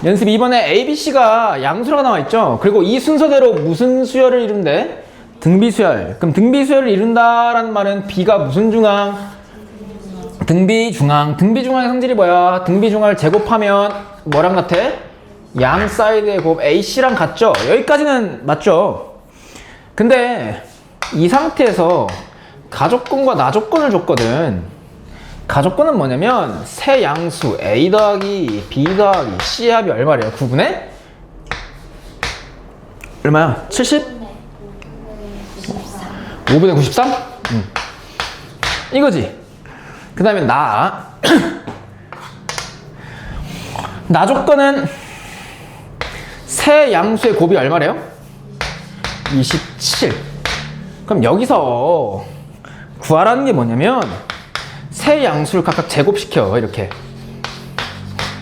연습 2번에 A, B, C가 양수라고 나와있죠. 그리고 이 순서대로 무슨 수열을 이룬대? 등비수열. 그럼 등비수열을 이룬다라는 말은 B가 무슨 중앙? 등비중앙. 등비중앙의 성질이 뭐야? 등비중앙을 제곱하면 뭐랑 같아? 양 사이드의 곱 AC랑 같죠? 여기까지는 맞죠? 근데 이 상태에서 가조건과 나조건을 줬거든. 가조건은 뭐냐면 세 양수 A 더하기 B 더하기 C의 합이 얼마래요? 9분의? 얼마야? 70? 5분의 93? 이거지. 그 다음에 나 조건은 세 양수의 곱이 얼마래요? 27. 그럼 여기서 구하라는 게 뭐냐면 세 양수를 각각 제곱시켜. 이렇게.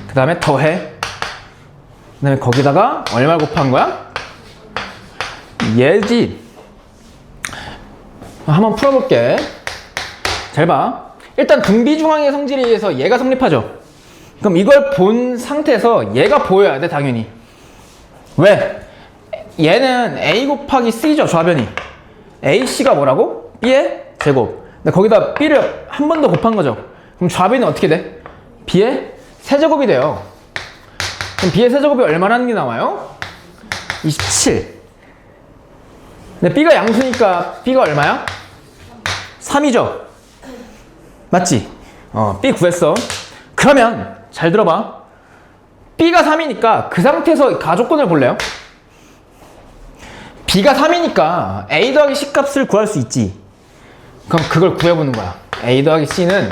그 다음에 더해. 그 다음에 거기다가 얼마 곱한 거야? 얘지. 한번 풀어볼게. 잘 봐. 일단 등비중앙의 성질에 의해서 얘가 성립하죠. 그럼 이걸 본 상태에서 얘가 보여야 돼, 당연히. 왜? 얘는 A 곱하기 C죠, 좌변이. AC가 뭐라고? B의 제곱. 근데 거기다 B를 한 번 더 곱한 거죠. 그럼 좌변이 어떻게 돼? B의 세제곱이 돼요. 그럼 B의 세제곱이 얼마라는 게 나와요? 27. 근데 B가 양수니까 B가 얼마야? 3이죠? 맞지? B 구했어. 그러면 잘 들어봐. B가 3이니까 그 상태에서 가조건을 볼래요? B가 3이니까 A 더하기 C 값을 구할 수 있지. 그럼 그걸 구해보는 거야. A 더하기 C는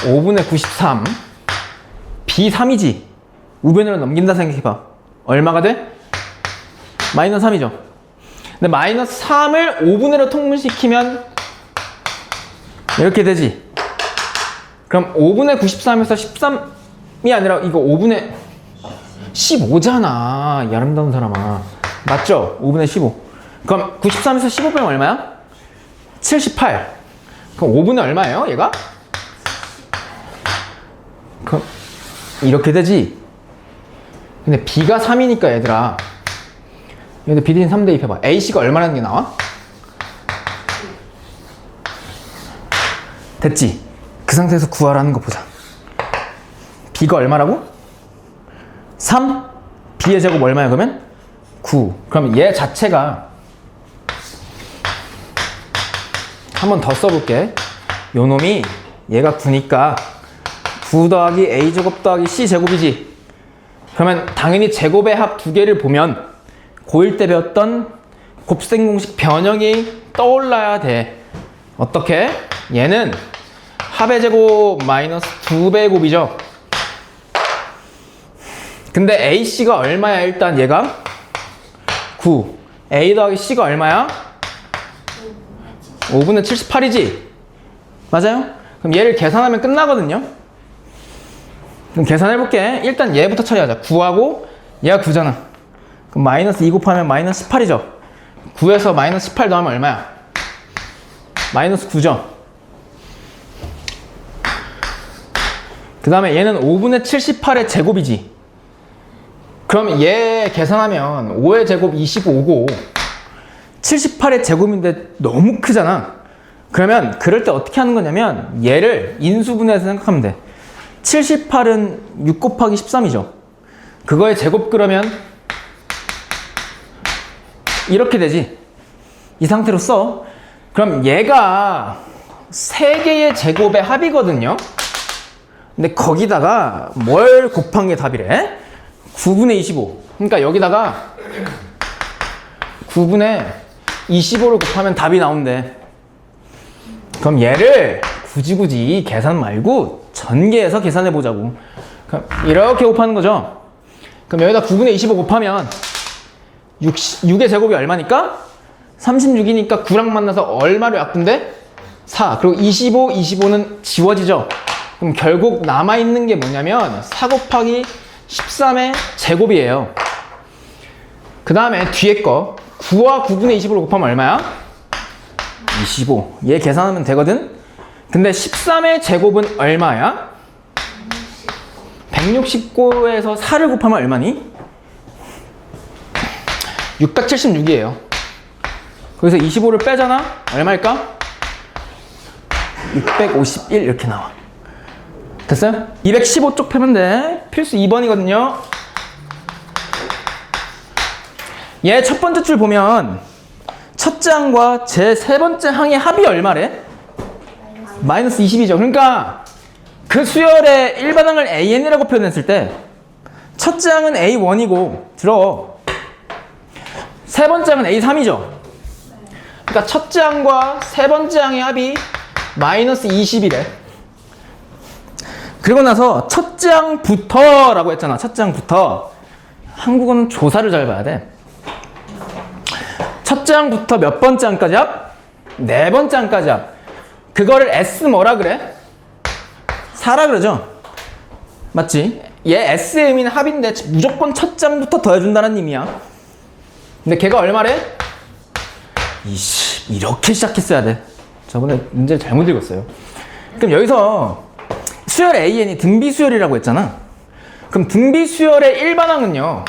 5분의 93 B 3이지. 우변으로 넘긴다 생각해봐. 얼마가 돼? 마이너스 3이죠. 근데 마이너스 3을 5분의로 통분시키면 이렇게 되지. 그럼 5분의 93에서 13이 아니라 이거 5분의 15잖아. 이 아름다운 사람아. 맞죠? 5분의 15. 그럼 93에서 15 빼면 얼마야? 78. 그럼 5분의 얼마예요? 얘가? 그럼 이렇게 되지. 근데 B가 3이니까 얘들아. 근데 B 대신 3 대입해봐. AC가 얼마라는 게 나와? 됐지? 그 상태에서 구하라는 거 보자. B가 얼마라고? 3? B의 제곱 얼마야 그러면? 9. 그럼 얘 자체가 한 번 더 써볼게. 요 놈이 얘가 9니까 9 더하기 A제곱 더하기 C제곱이지. 그러면 당연히 제곱의 합 두 개를 보면 고1 때 배웠던 곱셈 공식 변형이 떠올라야 돼. 어떻게? 얘는 합의 제곱 마이너스 2배의 곱이죠. 근데 AC가 얼마야? 일단 얘가 9. A 더하기 C가 얼마야? 5분의 78이지? 맞아요? 그럼 얘를 계산하면 끝나거든요. 그럼 계산해볼게. 일단 얘부터 처리하자. 9하고 얘가 9잖아. 그럼 마이너스 2 곱하면 마이너스 18이죠. 9에서 마이너스 18 더하면 얼마야? 마이너스 9죠. 그 다음에 얘는 5분의 78의 제곱이지. 그럼 얘 계산하면 5의 제곱 25고 78의 제곱인데 너무 크잖아. 그러면 그럴 때 어떻게 하는 거냐면 얘를 인수분해해서 생각하면 돼. 78은 6 곱하기 13이죠. 그거의 제곱 그러면 이렇게 되지. 이 상태로 써. 그럼 얘가 3개의 제곱의 합이거든요. 근데 거기다가 뭘 곱한 게 답이래? 9분의 25. 그러니까 여기다가 9분의 25를 곱하면 답이 나온대. 그럼 얘를 굳이 계산 말고 전개해서 계산해 보자고. 그럼 이렇게 곱하는 거죠. 그럼 여기다 9분의 25 곱하면 6의 제곱이 얼마니까? 36이니까 9랑 만나서 얼마로 약분돼? 4. 그리고 25, 25는 지워지죠. 그럼 결국 남아있는 게 뭐냐면 4 곱하기 13의 제곱이에요. 그 다음에 뒤에 거 9와 9분의 25를 곱하면 얼마야? 25. 얘 계산하면 되거든? 근데 13의 제곱은 얼마야? 169에서 4를 곱하면 얼마니? 676이에요. 거기서 25를 빼잖아? 얼마일까? 651 이렇게 나와. 됐어요? 215쪽 펴면 돼. 필수 2번이거든요. 얘 첫 번째 줄 보면 첫째 항과 제 세 번째 항의 합이 얼마래? 마이너스 20이죠. 그러니까 그 수열의 일반항을 AN이라고 표현했을 때 첫째 항은 A1이고 들어. 세 번째 항은 A3이죠. 그러니까 첫째 항과 세 번째 항의 합이 마이너스 20이래. 그리고 나서 첫째 항부터 라고 했잖아. 첫째 항부터. 한국어는 조사를 잘 봐야 돼. 첫째 항부터 몇 번째 항까지 합? 네 번째 항까지 합. 그거를 S 뭐라 그래? 4라 그러죠? 맞지? 얘 S의 의미는 합인데 무조건 첫째 항부터 더해준다는 의미야. 근데 걔가 얼마래? 이렇게 시작했어야 돼. 저번에 문제를 잘못 읽었어요. 그럼 여기서 수열 AN이 등비 수열이라고 했잖아. 그럼 등비 수열의 일반항은요,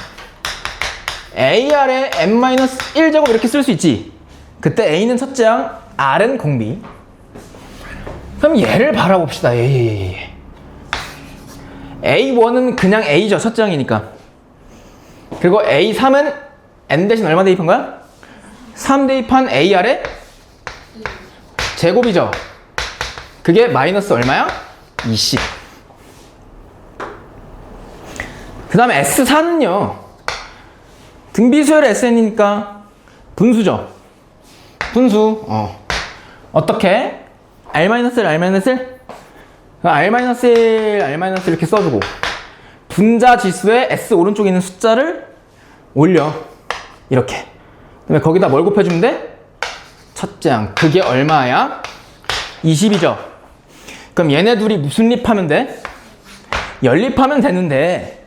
AR의 n-1제곱 이렇게 쓸 수 있지. 그때 A는 첫째 항, R은 공비. 그럼 얘를 바라봅시다. A1은 그냥 A죠. 첫째 항이니까. 그리고 A3은 N 대신 얼마 대입한 거야? 3 대입한 AR의 제곱이죠. 그게 마이너스 얼마야? 20. 그 다음에 S4는요. 등비수열 SN이니까 분수죠. 분수. 어떻게? R-1, R-1? R-1, R- 이렇게 써주고 분자 지수의 S 오른쪽에 있는 숫자를 올려. 이렇게. 그다음에 거기다 뭘 곱해주면 돼? 첫째 항. 그게 얼마야? 20이죠. 그럼 얘네 둘이 무슨 립하면 돼? 연립하면 되는데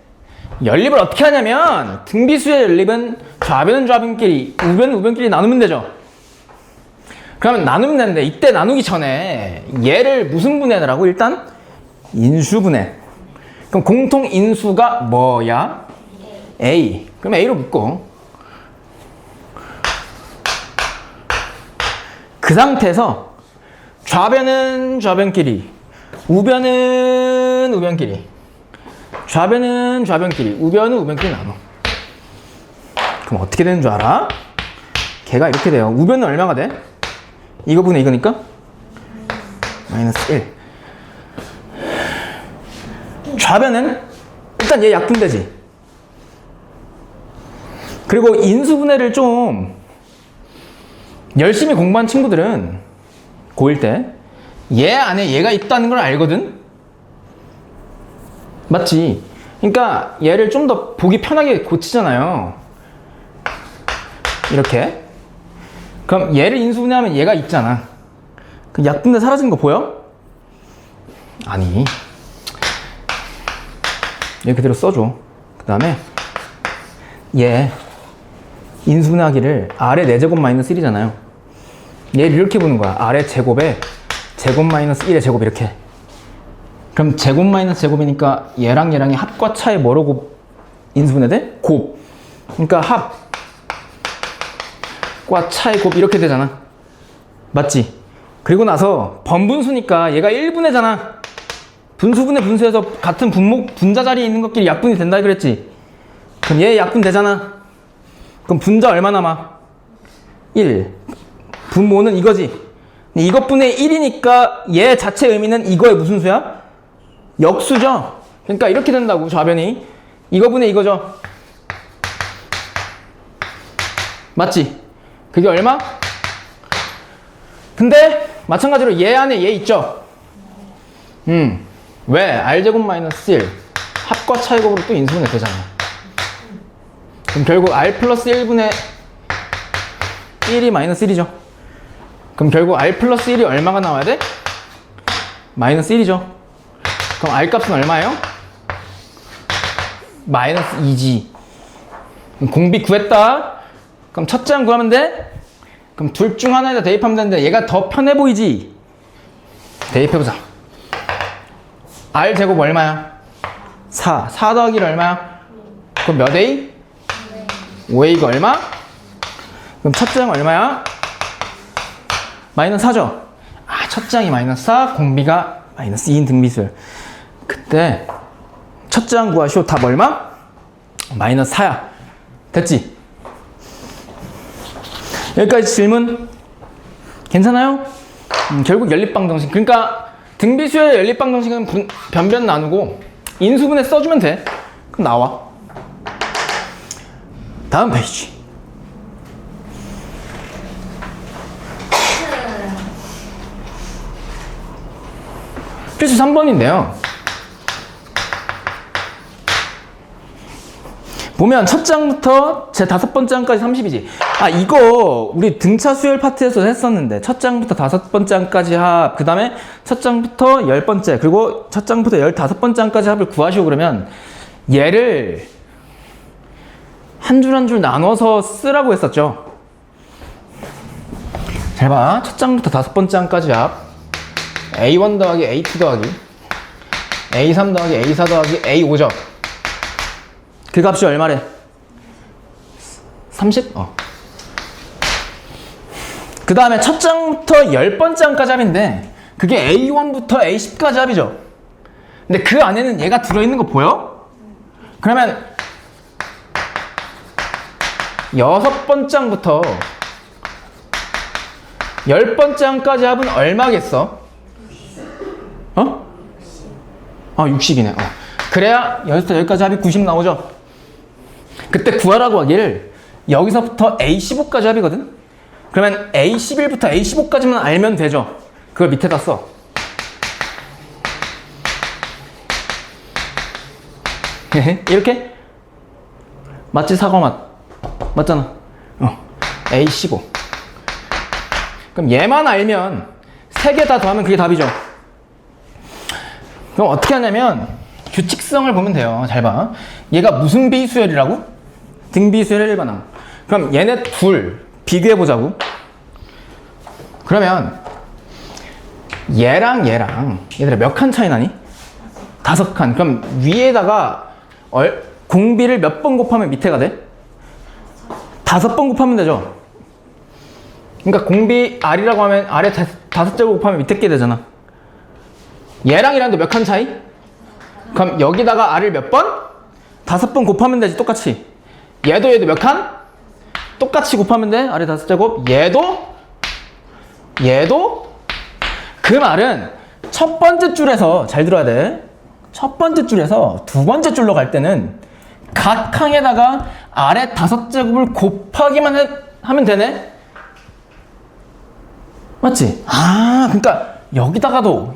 연립을 어떻게 하냐면 등비수의 연립은 좌변은 좌변끼리, 우변은 우변끼리 나누면 되죠. 그러면 나누면 되는데 이때 나누기 전에 얘를 무슨 분해하라고? 일단 인수분해. 그럼 공통 인수가 뭐야? A. 그럼 A로 묶고 그 상태에서 좌변은 좌변끼리, 우변은 우변끼리, 좌변은 좌변끼리, 우변은 우변끼리 나눠. 그럼 어떻게 되는 줄 알아? 걔가 이렇게 돼요. 우변은 얼마가 돼? 이거분의 이거니까? 마이너스 1. 좌변은 일단 얘 약분되지. 그리고 인수분해를 좀 열심히 공부한 친구들은 고1 때 얘 안에 얘가 있다는 걸 알거든? 맞지? 그러니까 얘를 좀 더 보기 편하게 고치잖아요. 이렇게. 그럼 얘를 인수분해하면 얘가 있잖아. 그 약분돼 사라진 거 보여? 아니. 얘 그대로 써줘. 그 다음에 얘 인수분해하기를 R의 4제곱 마이너스 1이잖아요. 얘를 이렇게 보는 거야. R의 제곱에 제곱 마이너스 1의 제곱 이렇게. 그럼 제곱 마이너스 제곱이니까 얘랑 얘랑의 합과 차이 뭐로 인수분해 돼? 곱. 그러니까 합과 차이 곱 이렇게 되잖아. 맞지? 그리고 나서 번분수니까 얘가 1분해잖아. 분수분해 분수에서 같은 분목 분자 자리에 있는 것끼리 약분이 된다 그랬지? 그럼 얘 약분 되잖아. 그럼 분자 얼마 남아? 1. 분모는 이거지. 이것분의 1이니까 얘 자체 의미는 이거의 무슨 수야? 역수죠. 그러니까 이렇게 된다고 좌변이. 이거분의 이거죠. 맞지? 그게 얼마? 근데 마찬가지로 얘 안에 얘 있죠? 왜? R제곱 마이너스 1 합과 차이곱으로 또 인수분해 되잖아. 그럼 결국 R 플러스 1분의 1이 마이너스 1이죠. 그럼 결국 R 플러스 1이 얼마가 나와야 돼? 마이너스 1이죠. 그럼 R 값은 얼마예요? 마이너스 2지. 공비 구했다. 그럼 첫째 항 구하면 돼? 그럼 둘 중 하나에다 대입하면 되는데 얘가 더 편해 보이지? 대입해보자. R 제곱 얼마야? 4. 4 더하기 얼마야? 그럼 몇 A? 5A가 얼마? 그럼 첫 장 얼마야? 마이너스 4죠? 아, 첫 장이 마이너스 4, 공비가 마이너스 2인 등비수열. 그때 첫 장 구하시오. 답 얼마? 마이너스 4야. 됐지? 여기까지 질문 괜찮아요? 결국 연립방정식. 그러니까 등비수열의 연립방정식은 변변 나누고 인수분해 써주면 돼. 그럼 나와. 다음 페이지. 필수 3번인데요. 보면 첫 장부터 제 5번째 장까지 30이지. 아, 이거 우리 등차 수열 파트에서 했었는데 첫 장부터 5번째 장까지 합, 그 다음에 첫 장부터 10번째, 그리고 첫 장부터 15번째 장까지 합을 구하시오. 그러면 얘를 한 줄 한 줄 나눠서 쓰라고 했었죠. 잘 봐. 첫 장부터 5번째 장까지 합 A1 더하기 A2 더하기 A3 더하기 A4 더하기 A5죠. 그 값이 얼마래? 30? 그 다음에 첫 장부터 10번째 장까지 합인데 그게 A1부터 A10까지 합이죠. 근데 그 안에는 얘가 들어있는 거 보여? 그러면 6번째 장부터 10번째 장까지 합은 얼마겠어? 60이네. 그래야 여기서부터 여기까지 합이 90 나오죠? 그때 구하라고 하기를 여기서부터 A15까지 합이거든? 그러면 A11부터 A15까지만 알면 되죠? 그걸 밑에다 써. 이렇게? 맞지? 사과맛. 맞잖아. A15. 그럼 얘만 알면 3개 다 더하면 그게 답이죠. 그럼 어떻게 하냐면 규칙성을 보면 돼요. 잘 봐. 얘가 무슨 비수열이라고? 등비수열의 일반항. 그럼 얘네 둘 비교해보자고. 그러면 얘랑 얘들아 몇 칸 차이 나니? 5칸. 그럼 위에다가 공비를 몇 번 곱하면 밑에가 돼? 5번 곱하면 되죠. 그러니까 공비 R이라고 하면 아래 5제곱 곱하면 밑에 게 되잖아. 얘랑 얘랑도 몇 칸 차이? 그럼 여기다가 R을 몇 번? 5번 곱하면 되지. 똑같이. 얘도 몇 칸? 똑같이 곱하면 돼. 아래 5제곱. 얘도 그 말은 첫 번째 줄에서 잘 들어야 돼. 첫 번째 줄에서 두 번째 줄로 갈 때는 각 항에다가 아래 5제곱을 곱하기만 하면 되네. 맞지? 아, 그러니까 여기다가도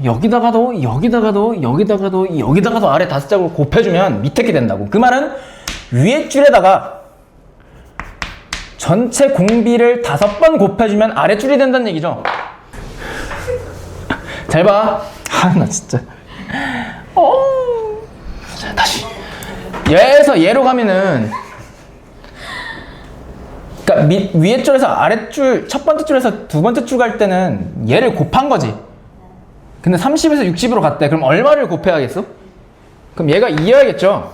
아래 5제곱을 곱해주면 밑에 게 된다고. 그 말은 위에 줄에다가 전체 공비를 5번 곱해주면 아래 줄이 된다는 얘기죠. 잘 봐. 아, 나 진짜. 자, 다시. 얘에서 얘로 가면은, 그러니까 위에 줄에서 아래 줄, 첫 번째 줄에서 두 번째 줄 갈 때는 얘를 곱한 거지. 근데 30에서 60으로 갔대. 그럼 얼마를 곱해야겠어? 그럼 얘가 2여야겠죠?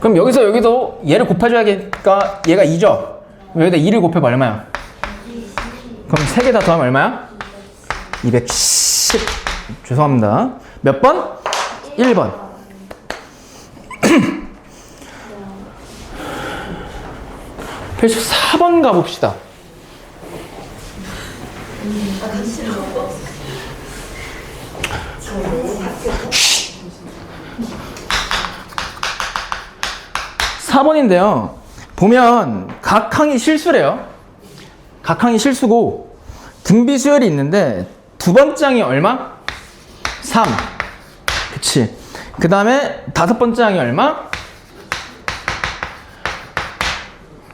그럼 여기도 얘를 곱해줘야겠다. 얘가 2죠? 여기다 2를 곱해봐. 얼마야? 그럼 3개 다 더하면 얼마야? 210. 죄송합니다. 몇 번? 1번. 필수 4번 가봅시다. (4번인데요) 보면 각 항이 실수래요. 각 항이 실수고 등비수열이 있는데 두 번째 항이 얼마? 3. 그치. 그 다음에 5번째 항이 얼마?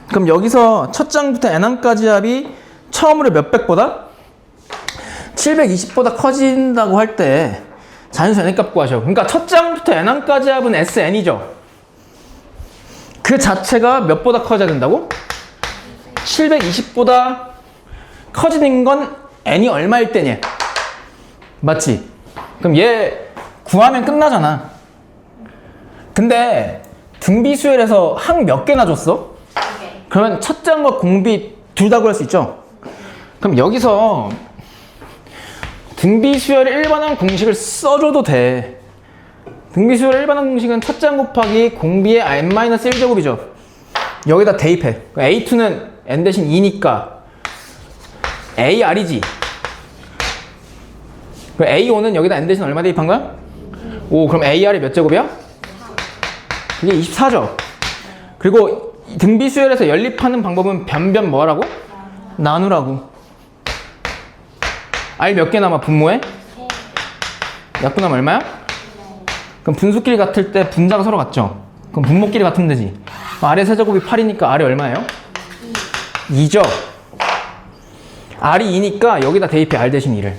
그럼 여기서 첫 장부터 n항까지 합이 처음으로 몇백보다? 720보다 커진다고 할 때 자연수 n값 구하셔. 그러니까 첫 장부터 n항까지 합은 sn이죠. 그 자체가 몇보다 커져야 된다고? 720보다 커지는 건 n이 얼마일 때냐? 맞지? 그럼 얘 구하면 끝나잖아. 근데 등비수열에서 항 몇 개나 줬어? 그러면 첫째 항과 공비 둘 다 구할 수 있죠? 그럼 여기서 등비수열의 일반항 공식을 써줘도 돼. 등비수열의 일반항 공식은 첫째 항 곱하기 공비의 n-1제곱이죠. 여기다 대입해. A2는 n 대신 2니까 AR이지. A5는 여기다 n 대신 얼마 대입한 거야? 5. 그럼 AR이 몇 제곱이야? 그게 24죠. 그리고 등비수열에서 연립하는 방법은 변변 뭐라고? 나누라고. R 몇 개 남아 분모에? 약분하면 얼마야? 그럼 분수끼리 같을 때 분자가 서로 같죠? 그럼 분모끼리 같으면 되지. R의 세제곱이 8이니까 R이 얼마예요? 2죠. R이 2니까 여기다 대입해. R 대신 2를.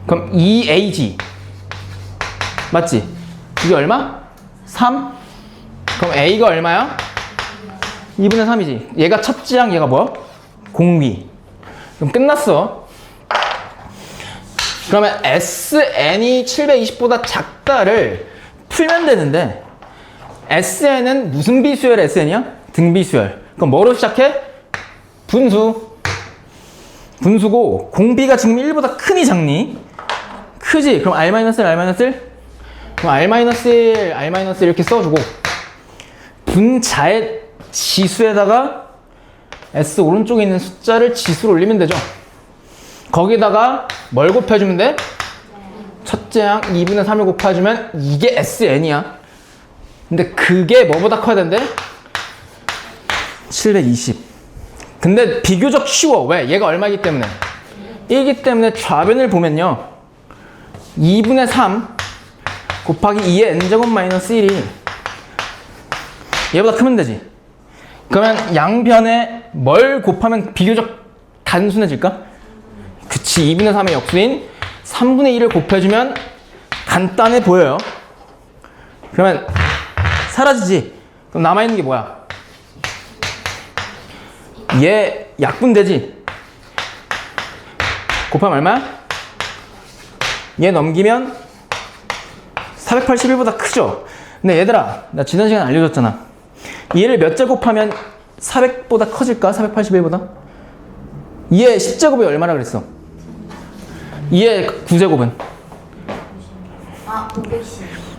그럼 2AG 맞지? 이게 얼마? 3? 그럼 A가 얼마야? 2분의 3이지. 얘가 첫째 항, 얘가 뭐야? 공비. 그럼 끝났어. 그러면 SN이 720보다 작다를 풀면 되는데 SN은 무슨 비수열 SN이야? 등비수열. 그럼 뭐로 시작해? 분수. 분수고 공비가 지금 1보다 크니 작니? 크지? 그럼 R-1, R-1? 그럼 R-1, R-1 이렇게 써주고 분자의 지수에다가 S 오른쪽에 있는 숫자를 지수로 올리면 되죠. 거기다가 뭘 곱해주면 돼? 첫째 항 2분의 3을 곱해주면 이게 SN이야. 근데 그게 뭐보다 커야 된대? 720. 근데 비교적 쉬워. 왜? 얘가 얼마이기 때문에? 1이기 때문에 좌변을 보면요 2분의 3 곱하기 2의 n제곱 마이너스 1이 얘보다 크면 되지. 그러면 양변에 뭘 곱하면 비교적 단순해질까? 그치. 2분의 3의 역수인 3분의 1을 곱해주면 간단해 보여요. 그러면 사라지지. 그럼 남아있는 게 뭐야? 얘 약분되지. 곱하면 얼마야? 얘 넘기면 481보다 크죠? 근데 얘들아, 나 지난 시간에 알려줬잖아. 얘를 몇 제곱하면 400보다 커질까? 481보다? 얘 10제곱이 얼마나 그랬어? 얘 9제곱은?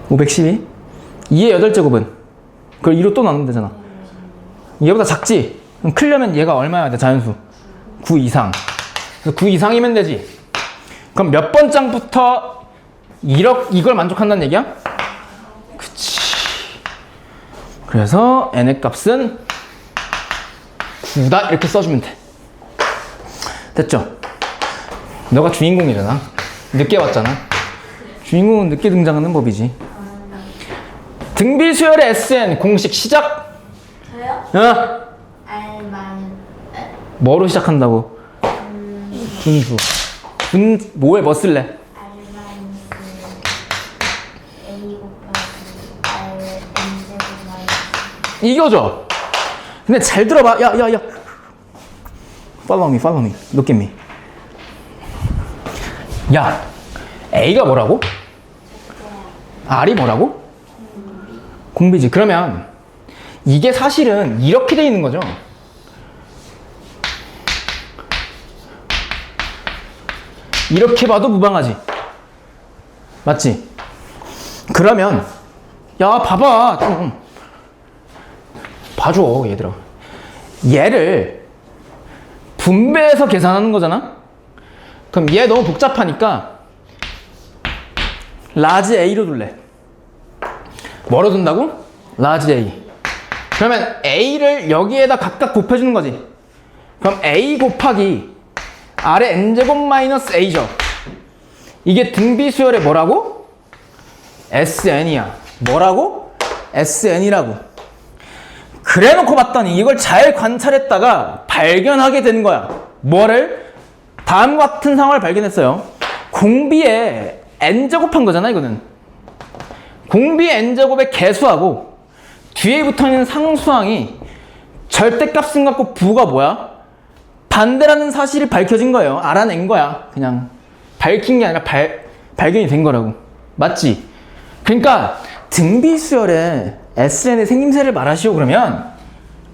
512? 얘 8제곱은? 그걸 2로 또 나누면 되잖아. 얘보다 작지? 그럼 크려면 얘가 얼마야 돼? 자연수 9 이상. 그래서 9 이상이면 되지. 그럼 몇 번 장부터 이걸 만족한다는 얘기야? 그치. 그래서 n의 값은 9다 이렇게 써주면 돼. 됐죠? 너가 주인공이잖아. 늦게 왔잖아. 주인공은 늦게 등장하는 법이지. 등비수열의 SN 공식 시작. 저요? 뭐로 시작한다고? 분수. 뭐에 뭐 쓸래? 이거죠? 근데 잘 들어봐. 야. Follow me. Look at me. 야, A가 뭐라고? R이 뭐라고? 공비지. 그러면 이게 사실은 이렇게 돼 있는 거죠. 이렇게 봐도 무방하지. 맞지? 그러면 야, 봐봐. 좀 봐줘, 얘들아. 얘를 분배해서 계산하는 거잖아? 그럼 얘 너무 복잡하니까 라지 A로 둘래. 뭐로 둔다고? 라지 A. 그러면 A를 여기에다 각각 곱해주는 거지. 그럼 A 곱하기 R의 n제곱 마이너스 A죠. 이게 등비수열의 뭐라고? SN이야. 뭐라고? SN이라고. 그래놓고 봤더니 이걸 잘 관찰했다가 발견하게 된 거야. 뭐를? 다음과 같은 상황을 발견했어요. 공비에 n제곱한 거잖아, 이거는. 공비의 n제곱의 개수하고 뒤에 붙어있는 상수항이 절대값은 같고 부가 뭐야? 반대라는 사실이 밝혀진 거예요. 알아낸 거야, 그냥. 밝힌 게 아니라 발견이 된 거라고. 맞지? 그러니까 등비수열의 SN의 생김새를 말하시오 그러면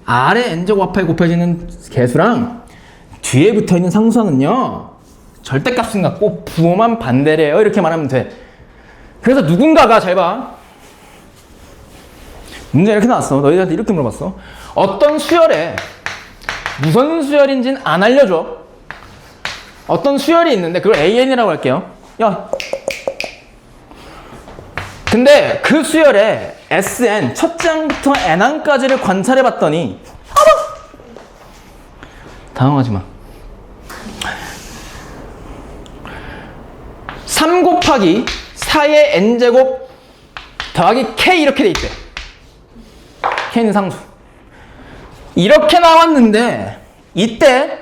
아래 n제곱 앞에 곱해지는 개수랑 뒤에 붙어있는 상수항은요 절대값은 같고 부호만 반대래요. 이렇게 말하면 돼. 그래서 누군가가 잘 봐. 문제 이렇게 나왔어. 너희들한테 이렇게 물어봤어. 어떤 수열에 무슨 수열인지는 안 알려줘. 어떤 수열이 있는데 그걸 AN이라고 할게요. 야. 근데 그 수열에 SN 첫째 항부터 N항까지를 관찰해 봤더니 당황하지 마. 3 곱하기 4의 n제곱 더하기 k 이렇게 돼 있대. k는 상수. 이렇게 나왔는데 이때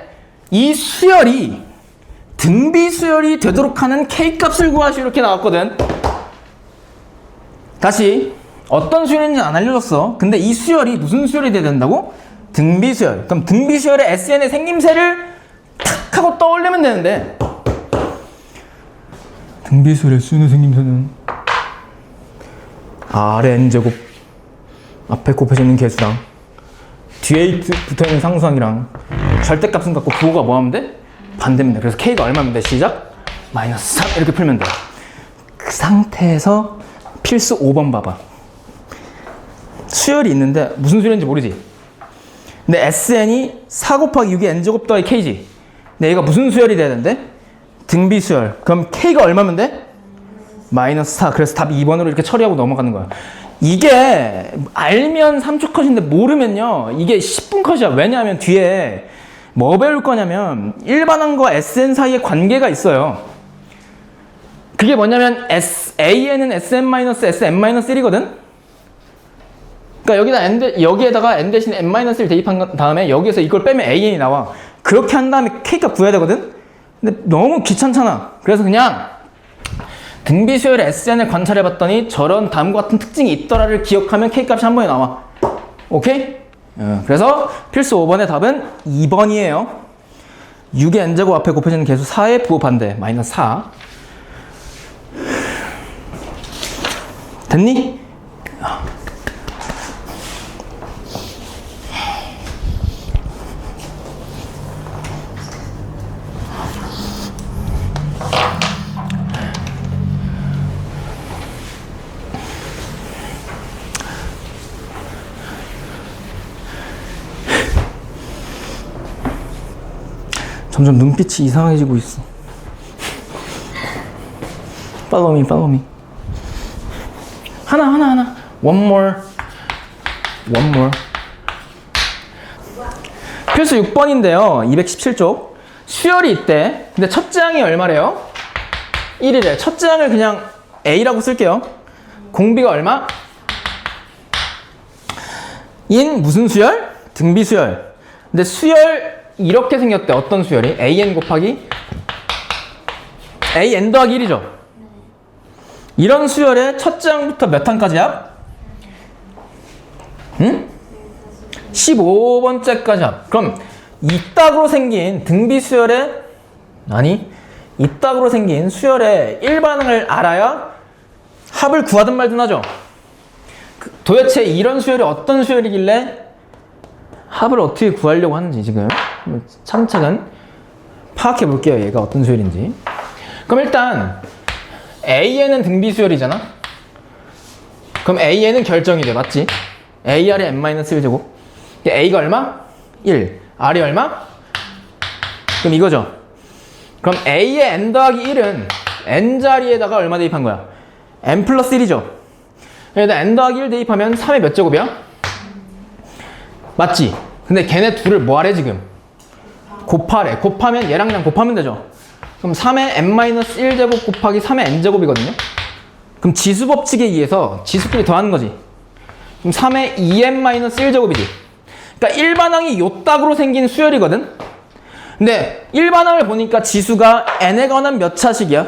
이 수열이 등비 수열이 되도록 하는 k 값을 구하시오 이렇게 나왔거든. 다시 어떤 수열인지 안 알려줬어. 근데 이 수열이 무슨 수열이 돼야 된다고? 등비 수열. 그럼 등비 수열의 SN의 생김새를 탁 하고 떠올리면 되는데 등비 수열의 SN의 생김새는 아래 n제곱 앞에 곱해지는 개수랑 뒤에 붙어있는 상수항이랑 절대값은 갖고 부호가 뭐 하면 돼? 반대면 돼. 그래서 k가 얼마면 돼? 시작 마이너스 3 이렇게 풀면 돼. 그 상태에서 필수 5번 봐봐. 수열이 있는데 무슨 수열인지 모르지? 근데 SN이 4 곱하기 6의 n제곱 더하기 k지. 근데 얘가 무슨 수열이 돼야 되는데? 등비 수열. 그럼 k가 얼마면 돼? 마이너스 4. 그래서 답 2번으로 이렇게 처리하고 넘어가는 거야. 이게 알면 3초 컷인데 모르면요 이게 10분 컷이야. 왜냐하면 뒤에 뭐 배울 거냐면 일반항과 SN 사이에 관계가 있어요. 그게 뭐냐면 AN은 SN-SM-1이거든? 그러니까 여기에다가 N 대신 N-1을 대입한 다음에 여기에서 이걸 빼면 AN이 나와. 그렇게 한 다음에 K값 구해야 되거든? 근데 너무 귀찮잖아. 그래서 그냥 등비수열의 SN을 관찰해봤더니 저런 다음과 같은 특징이 있더라를 기억하면 K값이 한 번에 나와. 오케이? 그래서 필수 5번의 답은 2번이에요. 6의 n제곱 앞에 곱해지는 개수 4의 부호 반대 마이너스 4. 됐니? 점점 눈빛이 이상해지고 있어. Follow me. 하나. One more. 필수 6번인데요. 217쪽. 수열이 있대. 근데 첫째 항이 얼마래요? 1이래. 첫째 항을 그냥 A라고 쓸게요. 공비가 얼마? 인 무슨 수열? 등비 수열. 근데 수열 이렇게 생겼대. 어떤 수열이? AN 곱하기 AN 더하기 1이죠. 이런 수열의 첫째 항부터 몇 항까지 합? 응? 15번째까지 합. 그럼 이따구로 생긴 등비 수열의 이따구로 생긴 수열의 일반항을 알아야 합을 구하든 말든 하죠. 도대체 이런 수열이 어떤 수열이길래 합을 어떻게 구하려고 하는지 지금 차근차근 파악해 볼게요. 얘가 어떤 수열인지. 그럼 일단 AN은 등비 수열이잖아. 그럼 AN은 결정이 돼. 맞지? AR의 n-1제곱. A가 얼마? 1. R이 얼마? 그럼 이거죠. 그럼 A의 n 더하기 1은 n자리에다가 얼마 대입한 거야? n 플러스 1이죠. 여기다 n 더하기 1 대입하면 3의 몇 제곱이야? 맞지? 근데 걔네 둘을 뭐 하래 지금? 곱하래. 곱하면 얘랑 그냥 곱하면 되죠. 그럼 3의 n-1제곱 곱하기 3의 n제곱이거든요. 그럼 지수법칙에 의해서 지수끼리 더하는 거지. 그럼 3의 2n-1제곱이지. 그러니까 일반항이 요따구로 생긴 수열이거든. 근데 일반항을 보니까 지수가 n에 관한 몇 차식이야?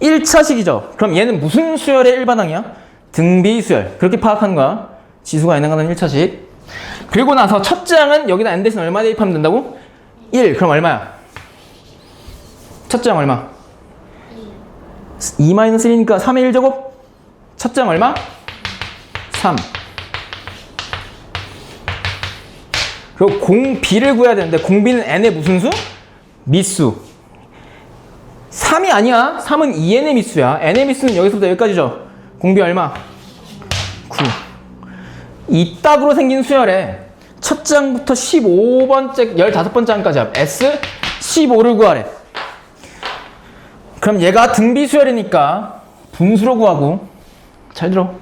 1차식이죠. 그럼 얘는 무슨 수열의 일반항이야? 등비 수열. 그렇게 파악하는 거야. 지수가 n에 관한 1차식. 그리고 나서 첫째 항은 여기다 n 대신 얼마 대입하면 된다고? 1. 그럼 얼마야? 첫째 항 얼마? 2-1이니까 3의 1제곱? 첫 장 얼마? 3. 그리고 공B를 구해야 되는데 공B는 n의 무슨 수? 미수. 3이 아니야. 3은 2n의 미수야. n의 미수는 여기서부터 여기까지죠. 공B 얼마? 9. 이따구로 생긴 수열에 첫 장부터 15번째, 15번째 장까지 합. S 15를 구하래. 그럼 얘가 등비 수열이니까 분수로 구하고, 잘 들어.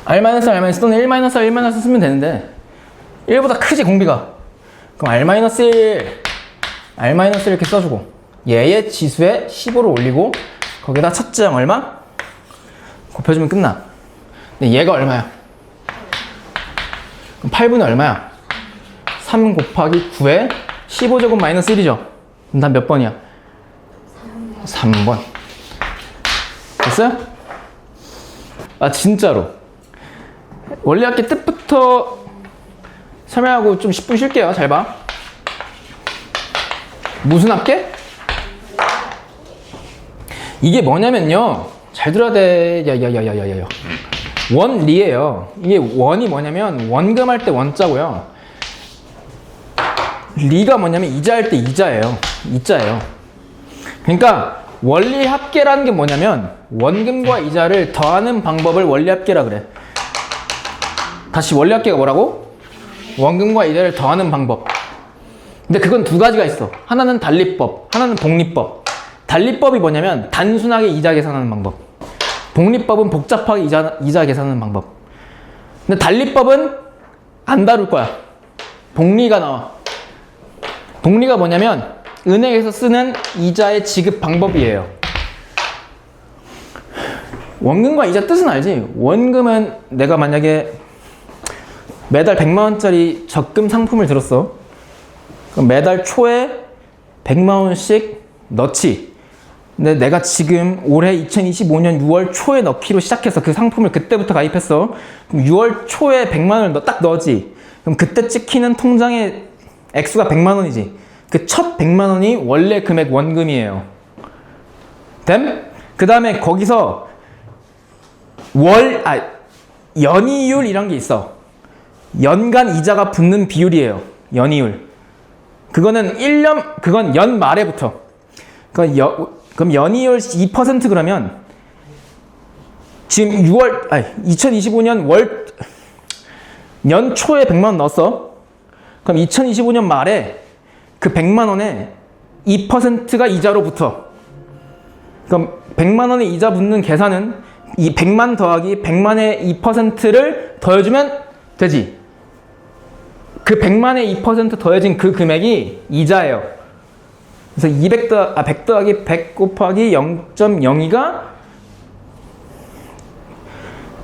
R-R 또는 1-R 1 쓰면 되는데 1보다 크지 공비가. 그럼 R-1 이렇게 써주고 얘의 지수에 15를 올리고 거기다 첫 장 얼마? 곱해주면 끝나. 근데 얘가 얼마야? 그럼 8분의 얼마야? 3 곱하기 9에 15제곱 마이너스 1이죠. 그럼 난 몇 번이야? 3번. 됐어요? 아 진짜로 원리학계 뜻부터 설명하고 좀 10분 쉴게요. 잘 봐. 무슨 합계? 이게 뭐냐면요. 잘 들어야 돼. 야야야야야야. 원리예요. 이게 원이 뭐냐면 원금할 때 원자고요. 리가 뭐냐면 이자할 때 이자예요. 이자예요. 그러니까 원리 합계라는 게 뭐냐면 원금과 이자를 더하는 방법을 원리 합계라 그래. 다시 원리 합계가 뭐라고? 원금과 이자를 더하는 방법. 근데 그건 두 가지가 있어. 하나는 단리법, 하나는 복리법. 단리법이 뭐냐면 단순하게 이자 계산하는 방법. 복리법은 복잡하게 이자 계산하는 방법. 근데 단리법은 안 다룰 거야. 복리가 나와. 복리가 뭐냐면 은행에서 쓰는 이자의 지급 방법이에요. 원금과 이자 뜻은 알지? 원금은 내가 만약에 매달 100만 원짜리 적금 상품을 들었어. 그럼 매달 초에 100만 원씩 넣지. 근데 내가 지금 올해 2025년 6월 초에 넣기로 시작해서 그 상품을 그때부터 가입했어. 그럼 6월 초에 100만 원을 딱 넣었지. 그럼 그때 찍히는 통장의 액수가 100만 원이지. 그 첫 100만 원이 원래 금액 원금이에요. 됨? 그 다음에 거기서 연이율이란 게 있어. 연간 이자가 붙는 비율이에요. 연이율. 그건 연 말에부터. 그럼 연이율 2% 그러면 지금 2025년 연초에 100만 원 넣었어. 그럼 2025년 말에 그 100만 원에 2%가 이자로 붙어. 그럼 100만 원의 이자 붙는 계산은 이 100만 더하기 100만의 2%를 더해주면 되지. 그 100만의 2% 더해진 그 금액이 이자예요. 그래서 100 더하기 100 곱하기 0.02가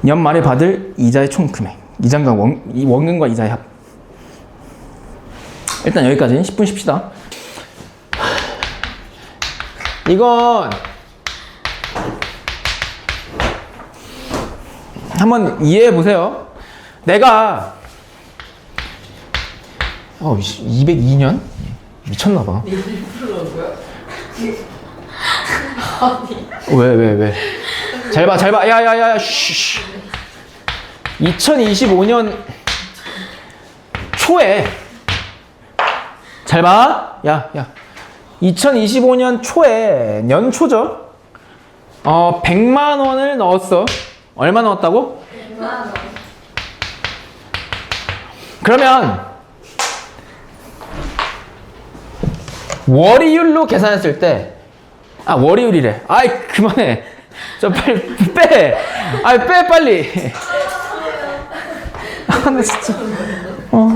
연말에 받을 이자의 총 금액. 이자과 원금과 이자의 합. 일단 여기까지 10분 쉽시다. 이건 한번 이해해 보세요. 내가 202년? 미쳤나봐. 왜? 잘 봐. 야야야. 2025년 초에 잘 봐. 야. 2025년 초에 연초죠. 100만 원을 넣었어. 얼마 넣었다고? 100만 원. 그러면 월이율로 계산했을 때 월이율이래. 아이 그만해. 저 빨리 빼. 빼 빨리. 근데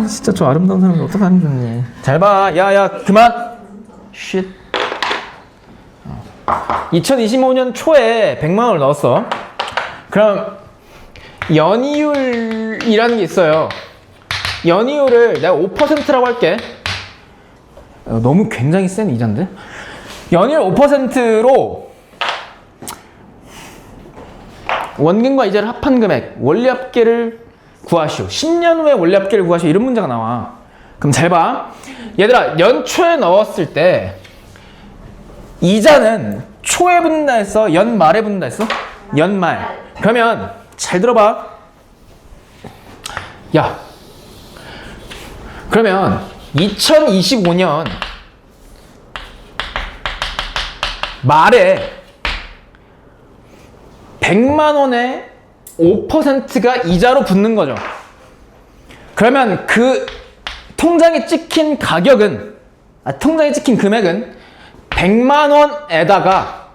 진짜 저 아름다운 사람이 어떻게 하는 거니? 잘 봐. 야 그만. 쉿. 2025년 초에 100만 원을 넣었어. 그럼 연이율이라는 게 있어요. 연이율을 내가 5%라고 할게. 너무 굉장히 센 이자인데? 연이율 5%로 원금과 이자를 합한 금액, 원리합계를 구하시오. 10년 후에 원리합계를 구하시오. 이런 문제가 나와. 그럼 잘 봐. 얘들아, 연초에 넣었을 때 이자는 초에 붙는다 했어? 연말에 붙는다 했어? 연말. 그러면 잘 들어봐. 야, 그러면 2025년 말에 100만 원에 5%가 이자로 붙는 거죠. 그러면 그 통장에 찍힌 가격은, 통장에 찍힌 금액은 100만 원에다가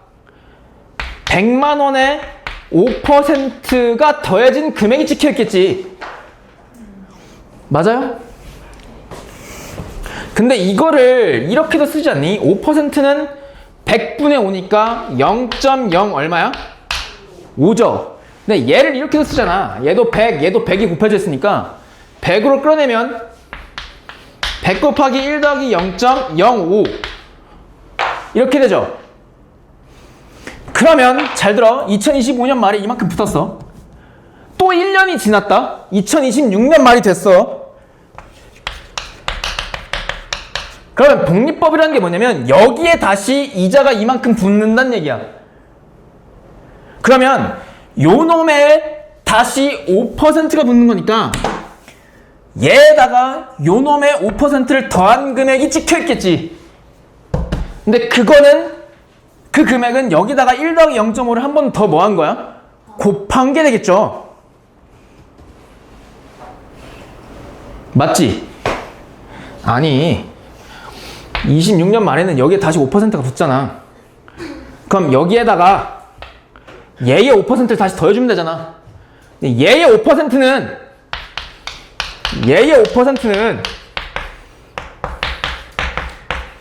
100만 원에 5%가 더해진 금액이 찍혀 있겠지. 맞아요? 근데 이거를 이렇게도 쓰지 않니? 5%는 100분의 5니까 0.0 얼마야? 5죠. 근데 얘를 이렇게도 쓰잖아. 얘도 100, 얘도 100이 곱해져 있으니까 100으로 끌어내면 100 곱하기 1 더하기 0.05 이렇게 되죠. 그러면 잘 들어. 2025년 말에 이만큼 붙었어. 또 1년이 지났다. 2026년 말이 됐어. 그러면 복리법이라는 게 뭐냐면 여기에 다시 이자가 이만큼 붙는다는 얘기야. 그러면 요 놈에 다시 5%가 붙는 거니까 얘에다가 요 놈에 5%를 더한 금액이 찍혀 있겠지. 근데 그거는 그 금액은 여기다가 1 더하기 0.5를 한 번 더 뭐 한 거야? 곱한 게 되겠죠. 맞지? 아니 26년 말에는 여기에 다시 5%가 붙잖아. 그럼 여기에다가 얘의 5%를 다시 더해주면 되잖아. 얘의 5%는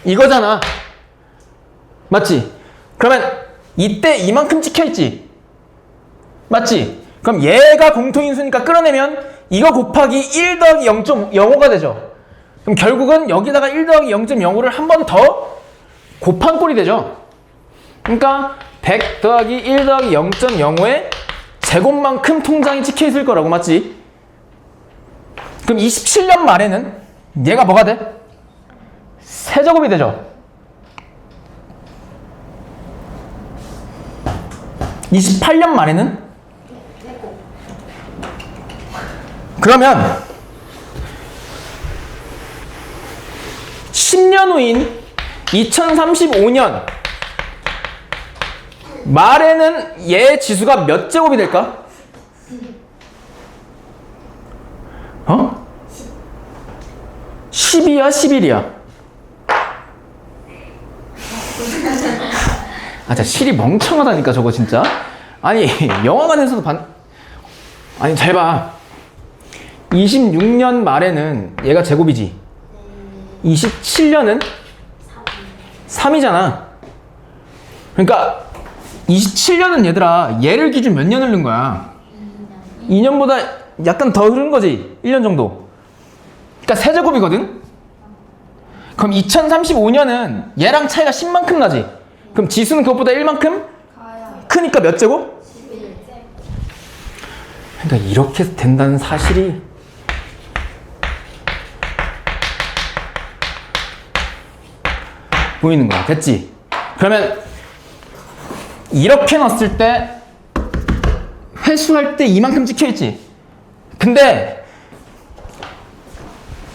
이거잖아. 맞지? 그러면 이때 이만큼 찍혀있지. 맞지? 그럼 얘가 공통인수니까 끌어내면 이거 곱하기 1 더하기 0.05가 되죠. 그럼 결국은 여기다가 1 더하기 0.05를 한 번 더 곱한 꼴이 되죠. 그러니까 100 더하기 1 더하기 0.05의 제곱만큼 통장이 찍혀 있을 거라고. 맞지? 그럼 27년 말에는 얘가 뭐가 돼? 세제곱이 되죠. 28년 말에는 그러면 10년 후인 2035년 말에는 얘 지수가 몇 제곱이 될까? 10이야 11이야? 진짜 실이 멍청하다니까 저거 진짜. 아니 영화관에서도 아니 잘 봐. 26년 말에는 얘가 제곱이지. 27년은 3이잖아. 그러니까 27년은 얘들아 얘를 기준 몇 년 흐른 거야? 2년보다 약간 더 흐른 거지. 1년 정도. 그러니까 세제곱이거든. 그럼 2035년은 얘랑 차이가 10만큼 나지. 그럼 지수는 그것보다 1만큼 크니까 몇 제곱? 11제곱. 그러니까 이렇게 된다는 사실이 보이는 거야. 됐지? 그러면 이렇게 넣었을 때 회수할 때 이만큼 찍혀있지. 근데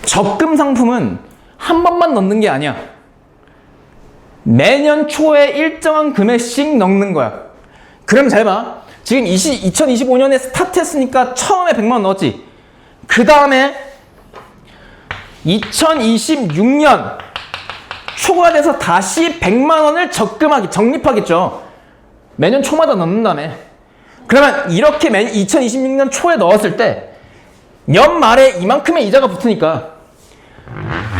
적금 상품은 한 번만 넣는 게 아니야. 매년 초에 일정한 금액씩 넣는 거야. 그럼 잘 봐. 지금 2025년에 스타트 했으니까 처음에 100만 원 넣었지. 그 다음에 2026년 초가 돼서 다시 100만 원을 적립하겠죠. 매년 초마다 넣는 다음에. 그러면 이렇게 2026년 초에 넣었을 때 연말에 이만큼의 이자가 붙으니까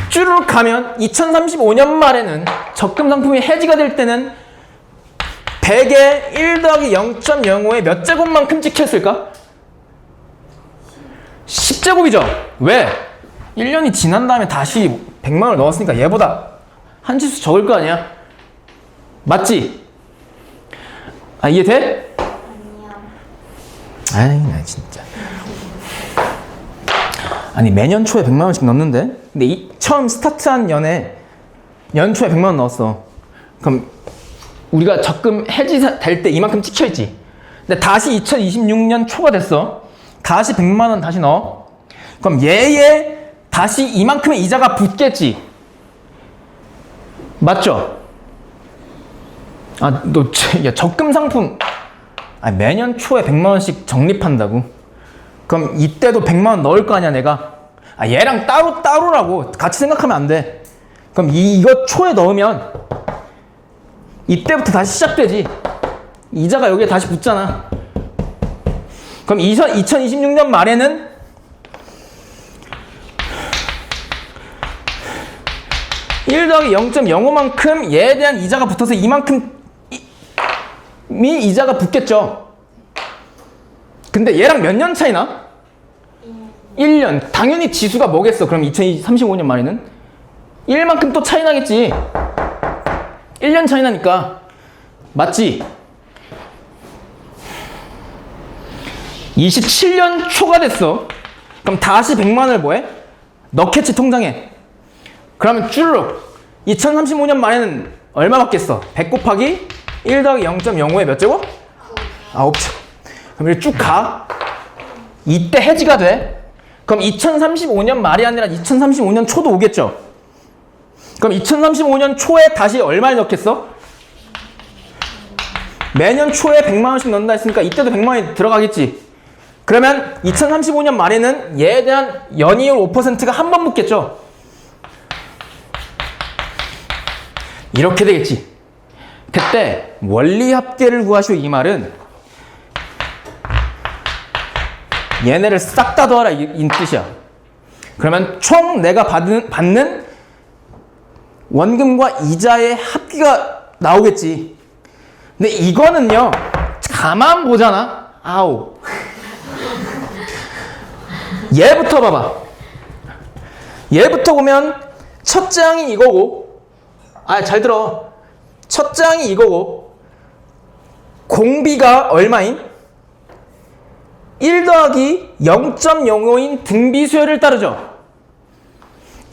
쭈르륵 가면 2035년 말에는 적금 상품이 해지가 될 때는 100에 1 더하기 0.05에 몇 제곱만큼 찍혔을까? 10제곱이죠. 왜? 1년이 지난 다음에 다시 100만 원을 넣었으니까 얘보다 한 지수 적을 거 아니야? 맞지? 이해돼? 아니요. 아이 나 진짜. 아니 매년 초에 100만 원씩 넣는데 근데 처음 스타트한 연 초에 100만 원 넣었어. 그럼 우리가 적금 해지될 때 이만큼 찍혀있지. 근데 다시 2026년 초가 됐어. 다시 100만 원 다시 넣어. 그럼 얘에 다시 이만큼의 이자가 붙겠지. 맞죠? 아, 야, 적금 상품 매년 초에 100만 원씩 적립한다고? 그럼 이때도 100만 원 넣을 거 아니야, 내가? 얘랑 따로라고. 같이 생각하면 안 돼. 그럼 이거 초에 넣으면 이때부터 다시 시작되지. 이자가 여기에 다시 붙잖아. 그럼 2026년 말에는 1 더하기 0.05만큼 얘에 대한 이자가 붙어서 이만큼이 이자가 붙겠죠. 근데 얘랑 몇 년 차이나? 1년. 당연히 지수가 뭐겠어? 그럼 2035년 말에는 1만큼 또 차이 나겠지. 1년 차이 나니까. 맞지? 27년 초가 됐어. 그럼 다시 100만 원을 뭐해? 넣겠지, 통장에. 그러면 쭈르륵 2035년 말에는 얼마 받겠어? 100 곱하기 1 더하기 0.05에 몇 제곱? 9제곱. 그럼 이렇게 쭉 가. 이때 해지가 돼. 그럼 2035년 말이 아니라 2035년 초도 오겠죠. 그럼 2035년 초에 다시 얼마를 넣겠어? 매년 초에 100만 원씩 넣는다 했으니까 이때도 100만 원이 들어가겠지. 그러면 2035년 말에는 얘에 대한 연이율 5%가 한 번 붙겠죠. 이렇게 되겠지. 그때 원리합계를 구하시오 이 말은 얘네를 싹 다 더하라 이 뜻이야. 그러면 총 내가 받는 원금과 이자의 합계가 나오겠지. 근데 이거는요 가만 보잖아. 아우 얘부터 봐봐. 얘부터 보면 첫째 항이 이거고, 잘 들어. 첫째 항이 이거고 공비가 얼마인? 1 더하기 0.05인 등비 수요를 따르죠.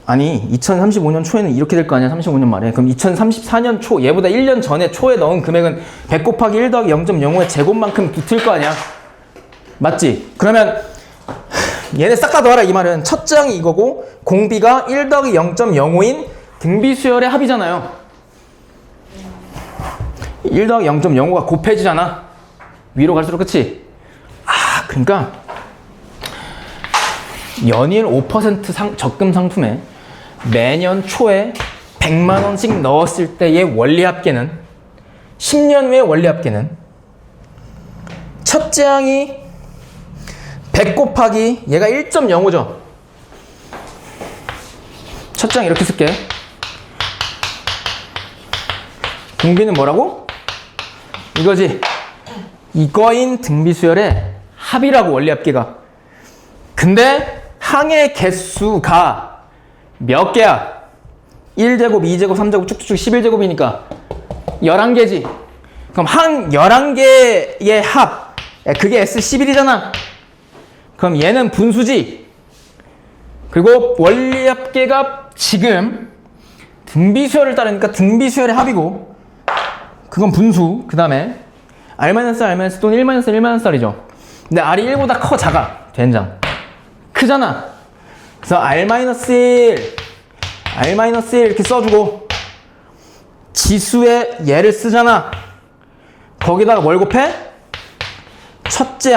아니 2035년 초에는 이렇게 될 거 아니야. 35년 말에. 그럼 2034년 초 얘보다 1년 전에 초에 넣은 금액은 100 곱하기 1 더하기 0.05의 제곱만큼 붙을 거 아니야. 맞지? 그러면 얘네 싹 다 더하라 이 말은 첫째 항이 이거고 공비가 1 더하기 0.05인 등비 수열의 합이잖아요. 1 더하기 0.05가 곱해지잖아. 위로 갈수록. 그치? 그러니까 연일 5% 적금 상품에 매년 초에 100만 원씩 넣었을 때의 원리합계는 10년 후의 원리합계는 첫째 항이 100 곱하기 얘가 1.05죠. 첫째 항 이렇게 쓸게. 공비는 뭐라고? 이거지. 이거인 등비수열의 합이라고 원리합계가. 근데 항의 개수가 몇 개야? 1제곱, 2제곱, 3제곱 쭉쭉쭉 11제곱이니까 11개지. 그럼 항 11개의 합, 그게 S11이잖아. 그럼 얘는 분수지. 그리고 원리합계가 지금 등비수열을 따르니까 등비수열의 합이고, 그건 분수. 그 다음에 R-R 또는 1-1-1-R이죠. 근데 R이 1보다 커, 작아? 된장. 크잖아. 그래서 R-1, R-1 이렇게 써주고 지수의 얘를 쓰잖아. 거기다가 뭘 곱해? 첫째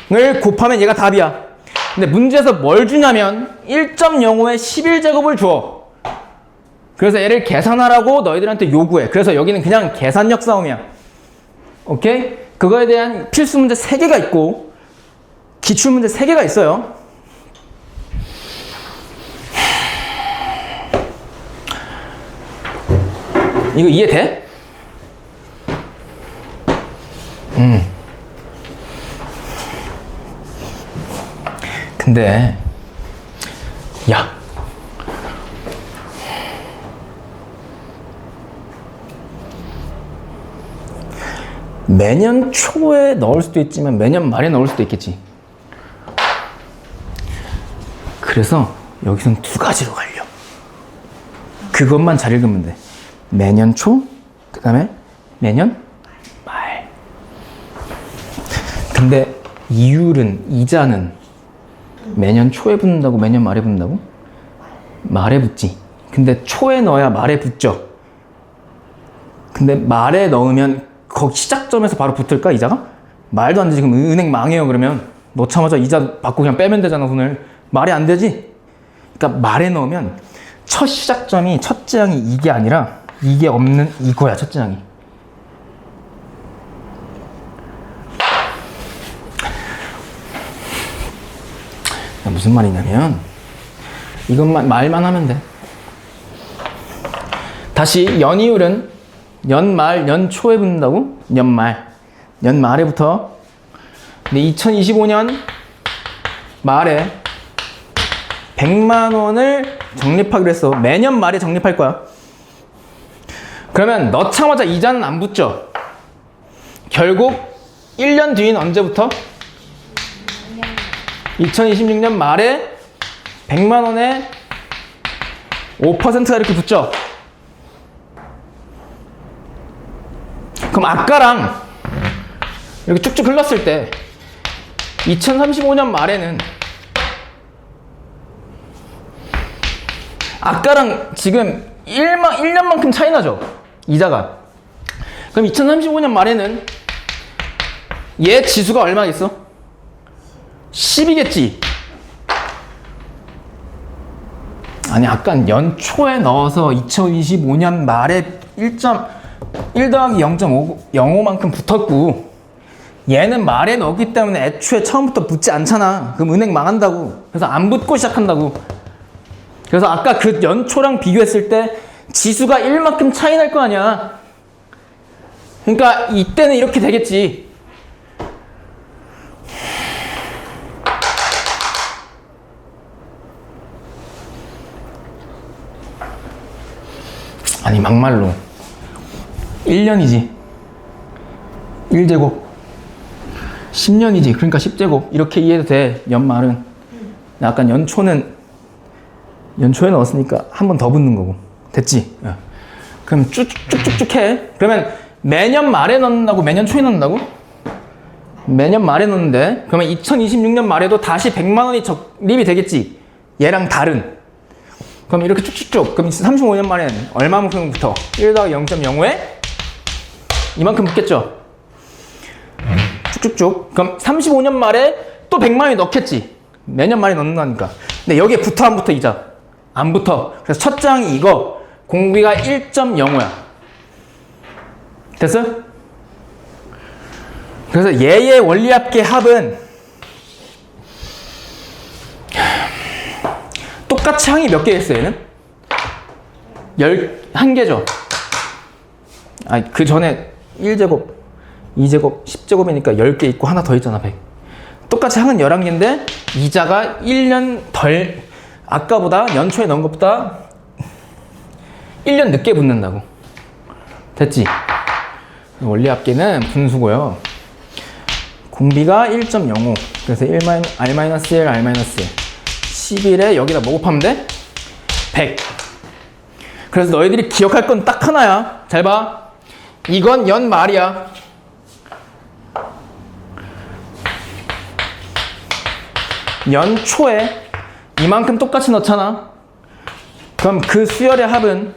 항을 곱하면 얘가 답이야. 근데 문제에서 뭘 주냐면 1.05에 11제곱을 줘. 그래서 얘를 계산하라고 너희들한테 요구해. 그래서 여기는 그냥 계산력 싸움이야. 오케이? 그거에 대한 필수 문제 3개가 있고 기출 문제 3개가 있어요. 이거 이해돼? 근데 야, 매년 초에 넣을 수도 있지만 매년 말에 넣을 수도 있겠지. 그래서 여기선 2가지로 갈려. 그것만 잘 읽으면 돼. 매년 초, 그 다음에 매년 말. 근데 이자는 매년 초에 붙는다고 매년 말에 붙는다고? 말에 붙지. 근데 초에 넣어야 말에 붙죠. 근데 말에 넣으면 거기 시작점에서 바로 붙을까 이자가? 말도 안 되지. 그럼 은행 망해요. 그러면 넣자마자 이자 받고 그냥 빼면 되잖아 돈을. 말이 안 되지. 그러니까 말에 넣으면 첫 시작점이 첫째 항이 이게 아니라 이게 없는 이거야. 첫째 항이. 무슨 말이냐면 이것만 말만 하면 돼. 다시 연이율은 연말, 연초에 붙는다고? 연말에 붙어. 근데 2025년 말에 100만 원을 적립하기로 했어. 매년 말에 적립할 거야. 그러면 넣자마자 이자는 안 붙죠. 결국 1년 뒤인 언제부터? 2026년 말에 100만 원에 5%가 이렇게 붙죠. 그럼 아까랑 이렇게 쭉쭉 흘렀을 때 2035년 말에는 아까랑 지금 1년만큼 차이 나죠? 이자가. 그럼 2035년 말에는 얘 지수가 얼마겠어? 10이겠지? 아니, 아까 연초에 넣어서 2025년 말에 1 더하기 0.05만큼 붙었고 얘는 말에 넣었기 때문에 애초에 처음부터 붙지 않잖아. 그럼 은행 망한다고. 그래서 안 붙고 시작한다고. 그래서 아까 그 연초랑 비교했을 때 지수가 1만큼 차이 날 거 아니야. 그러니까 이때는 이렇게 되겠지. 아니, 막말로 1년이지 1제곱 10년이지 그러니까 10제곱 이렇게 이해도 돼. 연말은 약간 연초에 넣었으니까 한 번 더 붙는 거고. 됐지? 그럼 쭉쭉쭉쭉 해. 그러면 매년 말에 넣는다고 매년 초에 넣는다고? 매년 말에 넣는데 그러면 2026년 말에도 다시 100만 원이 적립이 되겠지. 얘랑 다른. 그럼 이렇게 쭉쭉쭉. 그럼 35년 말에는 얼마만큼 붙어? 1 더하기 0.05에 이만큼 붙겠죠? 쭉쭉쭉. 그럼 35년 말에 또 100만 원이 넣겠지. 매년 말에 넣는다니까. 근데 여기에 붙어 안 붙어 이자? 안 붙어. 그래서 첫 장이 이거. 공비가 1.05야. 됐어? 그래서 얘의 원리합계 합은 똑같이 항이 몇 개 있어요, 얘는? 1개죠. 아니, 그 전에 1제곱, 2제곱, 10제곱이니까 10개 있고 하나 더 있잖아, 100. 똑같이 항은 11개인데 이자가 1년 덜, 아까보다 연초에 넣은 것보다 1년 늦게 붙는다고. 됐지? 원리합계는 분수고요. 공비가 1.05. 그래서 R-1, R-1. 11에 여기다 뭐 곱하면 돼? 100. 그래서 너희들이 기억할 건 딱 하나야. 잘 봐. 이건 연말이야. 연초에 이만큼 똑같이 넣잖아. 그럼 그 수열의 합은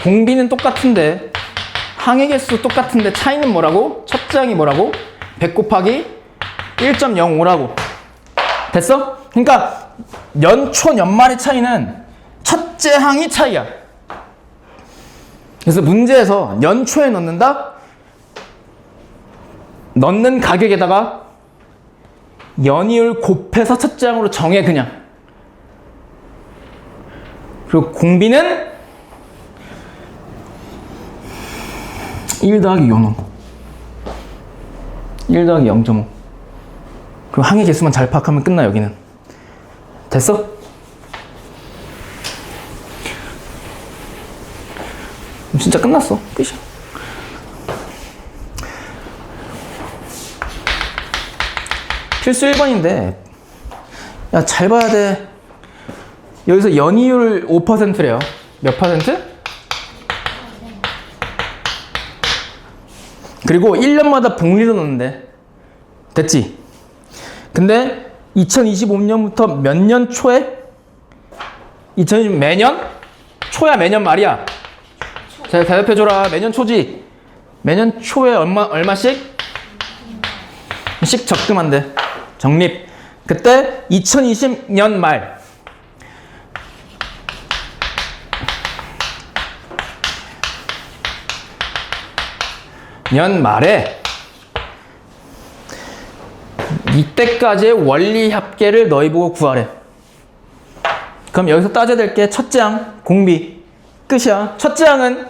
공비는 똑같은데 항의 개수 똑같은데 차이는 뭐라고? 첫째 항이 뭐라고? 100 곱하기 1.05라고. 됐어? 그러니까 연초 연말의 차이는 첫째 항이 차이야. 그래서 문제에서 연초에 넣는다? 넣는 가격에다가 연이율 곱해서 첫째 항으로 정해 그냥. 그리고 공비는 1 더하기 0.5 1 더하기 0.5 그리고 항의 개수만 잘 파악하면 끝나. 여기는 됐어? 진짜 끝났어. 끝이야. 필수 1번인데 야, 잘 봐야 돼. 여기서 연이율 5%래요. 몇 퍼센트? 그리고 1년마다 복리로 넣는데 됐지? 근데 2025년부터 몇 년 초에 2020 매년? 초야 매년 말이야. 자, 대답해줘라. 매년 초지. 매년 초에 얼마씩? 씩 적금한대. 적립. 그때 2020년 말. 년 말에 이때까지의 원리 합계를 너희 보고 구하래. 그럼 여기서 따져야 될 게 첫째 항 공비 끝이야. 첫째 항은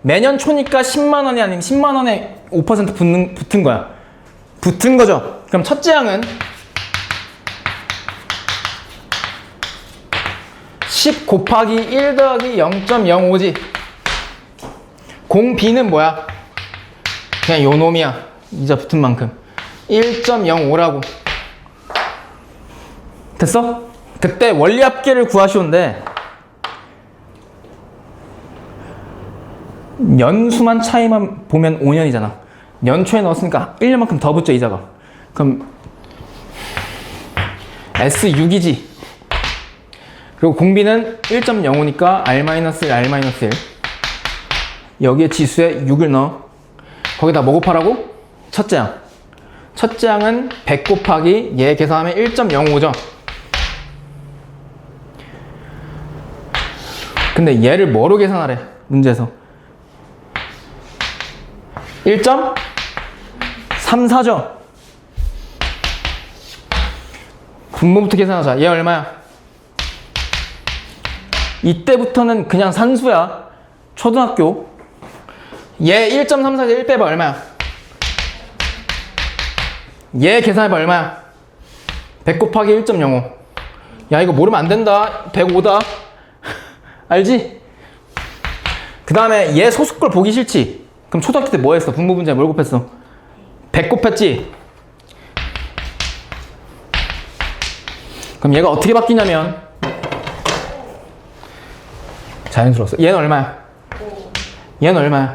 매년 초니까 10만 원이 아니면 10만 원에 5% 붙은 거야. 붙은 거죠. 그럼 첫째 항은 10 곱하기 1 더하기 0.05지. 공비는 뭐야? 그냥 요 놈이야. 이자 붙은 만큼 1.05라고. 됐어? 그때 원리 합계를 구하시온데 연수만 차이만 보면 5년이잖아. 연초에 넣었으니까 1년만큼 더 붙죠, 이자가. 그럼 S6이지. 그리고 공비는 1.05니까 R-1, R-1. 여기에 지수에 6을 넣어. 거기다 뭐 곱하라고? 첫째 항. 첫째 항은 100 곱하기 얘 계산하면 1.05죠. 근데 얘를 뭐로 계산하래? 문제에서 1.34죠. 분모부터 계산하자. 얘 얼마야? 이때부터는 그냥 산수야. 초등학교. 얘 1.34에서 1 빼봐. 얼마야? 얘 계산해봐. 얼마야? 100 곱하기 1.05. 야, 이거 모르면 안 된다. 105다. 알지? 그 다음에 얘 소수걸 보기 싫지? 그럼 초등학교 때 뭐 했어? 분모 분자에 뭘 곱했어? 100 곱했지? 그럼 얘가 어떻게 바뀌냐면 자연스러웠어. 얘는 얼마야? 얘는 얼마야?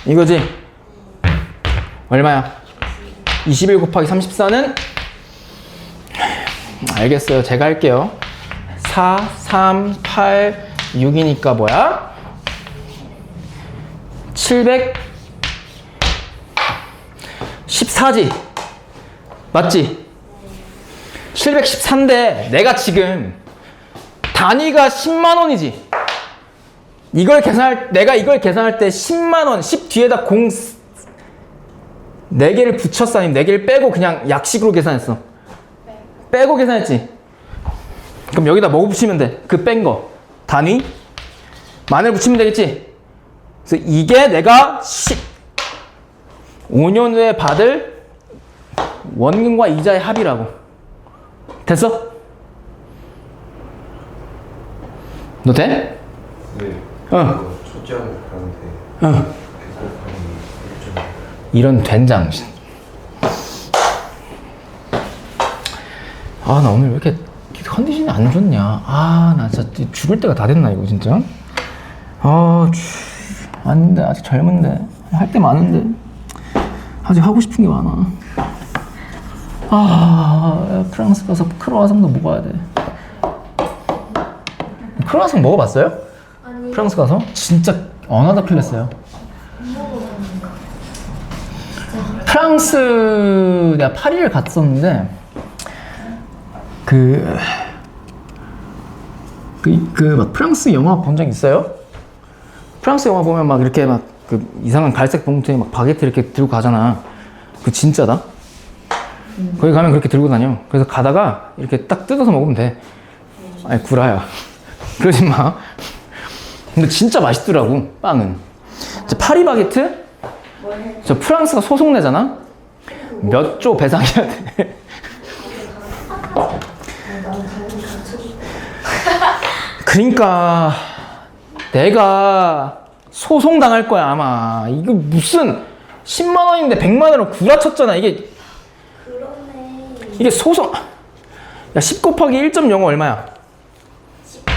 이거지? 얼마야? 21 곱하기 34는? 알겠어요. 제가 할게요. 4, 3, 8, 6이니까 뭐야? 714지? 맞지? 714인데 내가 지금 단위가 10만 원이지? 내가 이걸 계산할 때 10만 원, 10 뒤에다 4개를 붙였어? 아니면 4개를 빼고 그냥 약식으로 계산했어? 빼고 계산했지? 그럼 여기다 뭐 붙이면 돼? 그 뺀 거. 단위? 만을 붙이면 되겠지? 그래서 이게 내가 5년 후에 받을 원금과 이자의 합이라고. 됐어? 너 돼? 네. 초점 가는데. 이런 된장. 아, 나 오늘 왜 이렇게 컨디션이 안 좋냐. 아, 나 진짜 죽을 때가 다 됐나, 이거 진짜. 안 돼. 아직 젊은데. 할 때 많은데. 아직 하고 싶은 게 많아. 프랑스 가서 크로와상도 먹어야 돼. 크로와상 먹어봤어요? 아니. 프랑스 가서? 진짜 어나더 클래스예요. 프랑스 내가 파리를 갔었는데 막 프랑스 영화 본 적 있어요? 프랑스 영화 보면 막 이렇게 막 그 이상한 갈색 봉투에 막 바게트 이렇게 들고 가잖아. 그거 진짜다. 거기 가면 그렇게 들고 다녀. 그래서 가다가 이렇게 딱 뜯어서 먹으면 돼. 아니, 구라야. 그러지 마. 근데 진짜 맛있더라고, 빵은. 파리 바게트? 저 프랑스가 소송 내잖아? 몇 조 배상해야 돼. 그러니까 내가 소송 당할 거야, 아마. 이거 무슨 10만 원인데 100만 원을 구라쳤잖아. 그러네. 이게 소송. 야, 10 곱하기 1.05 얼마야? 10.5.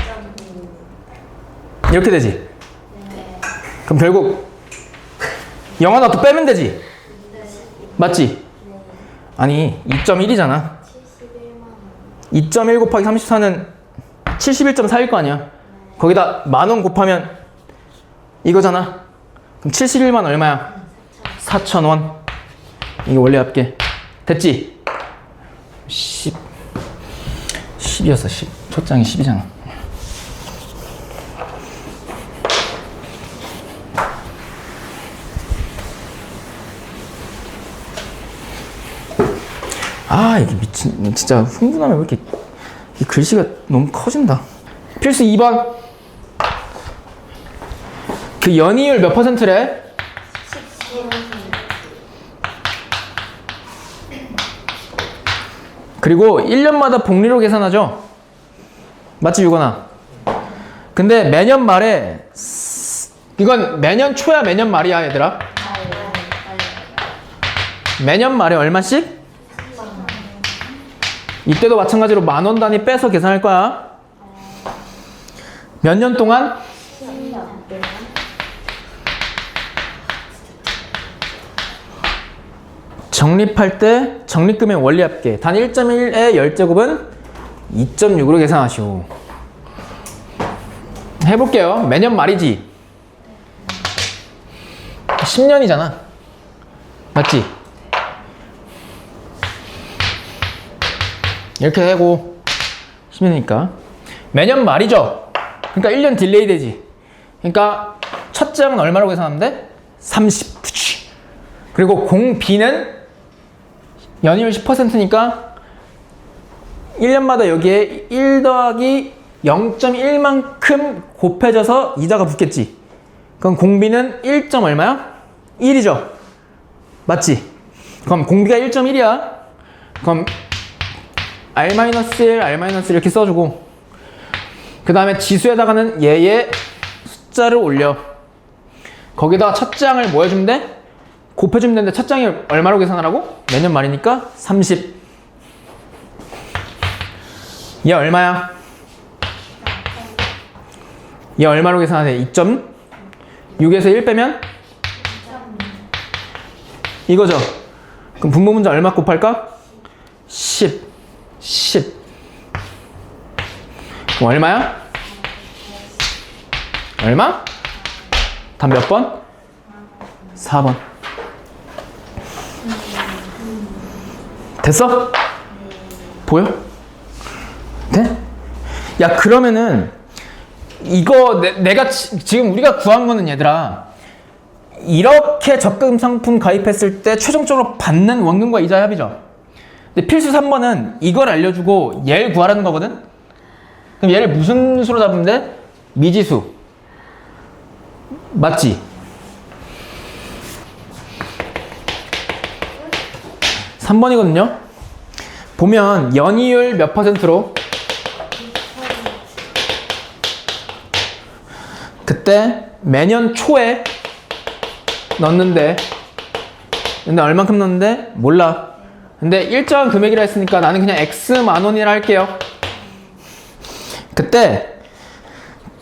이렇게 되지? 네. 그럼 결국 0 하나 더 빼면 되지? 맞지? 아니 2.1이잖아. 2.1 곱하기 34는 71.4일 거 아니야. 거기다 10,000원 곱하면 이거잖아. 그럼 71만 얼마야? 4,000원. 이게 원리 합계. 됐지? 10이었어. 10. 초장이 10이잖아. 아, 이게 미친, 진짜 흥분하면 왜 이렇게 이 글씨가 너무 커진다. 필수 2번. 그 연이율 몇 퍼센트래? 그리고 1년마다 복리로 계산하죠? 맞지, 유건아? 근데 매년 말에, 이건 매년 초야, 매년 말이야, 얘들아? 매년 말에 얼마씩? 이때도 마찬가지로 10,000원 단위 빼서 계산할 거야. 몇 년 동안? 적립할 때 적립금액 원리 합계 단 1.1의 10제곱은 2.6으로 계산하시오. 해볼게요. 매년 말이지? 10년이잖아. 맞지? 이렇게 하고 10년이니까 매년 말이죠. 그러니까 1년 딜레이 되지. 그러니까 첫 장은 얼마라고 계산하면 돼? 30. 그리고 공비는 연이율 10%니까 1년마다 여기에 1 더하기 0.1만큼 곱해져서 이자가 붙겠지. 그럼 공비는 1. 얼마야? 1이죠. 맞지? 그럼 공비가 1.1이야. 그럼 R-1, R-1 이렇게 써주고 그 다음에 지수에다가는 얘의 숫자를 올려. 거기다가 첫 장을 뭐 해주면 돼? 곱해주면 되는데 첫 장이 얼마로 계산하라고? 매년 말이니까 30. 얘 얼마야? 얘 얼마로 계산하래? 2.6에서 1 빼면? 이거죠? 그럼 분모 문자 얼마 곱할까? 10. 그럼 얼마야? 얼마? 답 몇 번? 4번. 됐어? 보여? 돼? 야, 그러면은 이거 내가 지금 우리가 구한 거는 얘들아 이렇게 적금 상품 가입했을 때 최종적으로 받는 원금과 이자 합이죠. 근데 필수 3번은 이걸 알려주고 얘를 구하라는 거거든? 그럼 얘를 무슨 수로 잡으면 돼? 미지수. 맞지? 3번이거든요? 보면 연이율 몇 퍼센트로? 그때 매년 초에 넣었는데 근데 얼만큼 넣었는데? 몰라. 근데 일정한 금액이라 했으니까 나는 그냥 X만 원이라 할게요. 그때